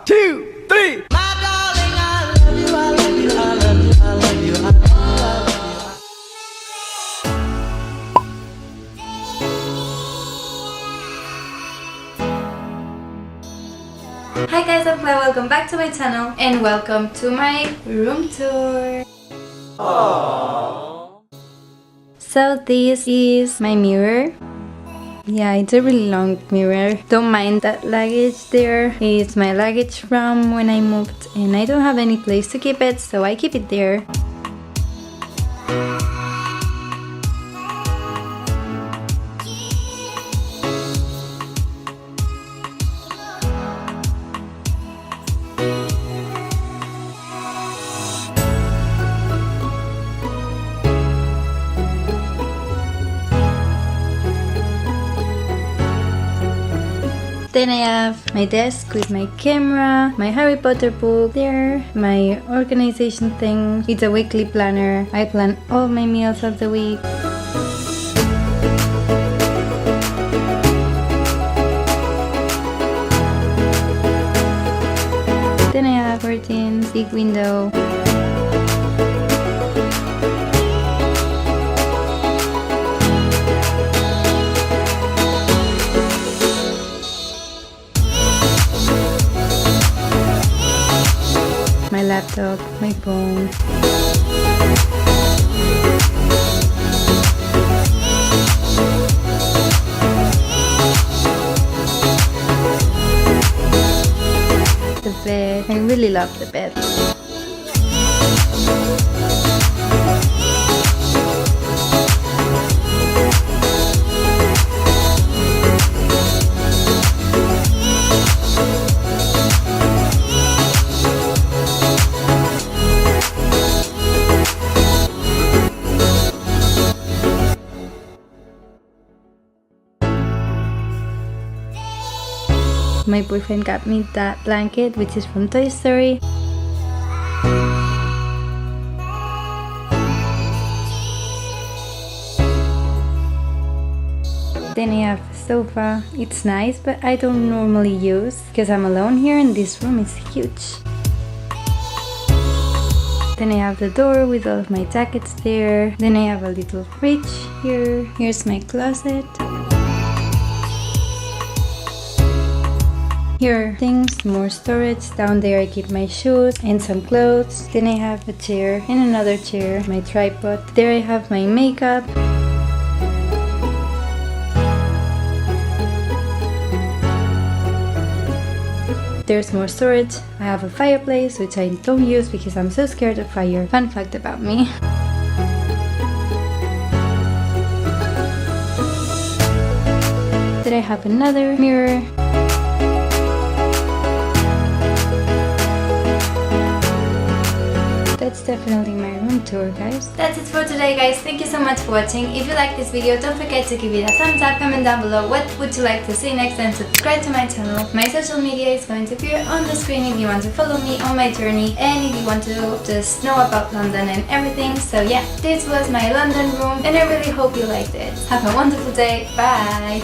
2, 3. Hi guys, I'm Clau. Welcome back to my channel and welcome to my room tour. Aww. So this is my mirror. Yeah, it's a really long mirror. Don't mind that luggage there. It's my luggage from when I moved and I don't have any place to keep it, so I keep it there. Then I have my desk with my camera, my Harry Potter book there, my organization thing. It's a weekly planner. I plan all my meals of the week. Then I have curtains, big window. My laptop, my phone. The bed. I really love the bed. My boyfriend got me that blanket, which is from Toy Story. Then I have the sofa. It's nice, but I don't normally use because I'm alone here and this room is huge. Then I have the door with all of my jackets there. Then I have a little fridge here. Here's my closet. Here are things, more storage. Down there I keep my shoes and some clothes. Then I have a chair and another chair, my tripod. There I have my makeup. There's more storage. I have a fireplace, which I don't use because I'm so scared of fire. Fun fact about me. Then I have another mirror. That's definitely my room tour, guys. That's it for today, guys. Thank you so much for watching. If you like this video, don't forget to give it a thumbs up, comment down below what would you like to see next, and subscribe to my channel. My social media is going to appear on the screen if you want to follow me on my journey and if you want to just know about London and everything. So yeah, this was my London room and I really hope you liked it. Have a wonderful day. Bye!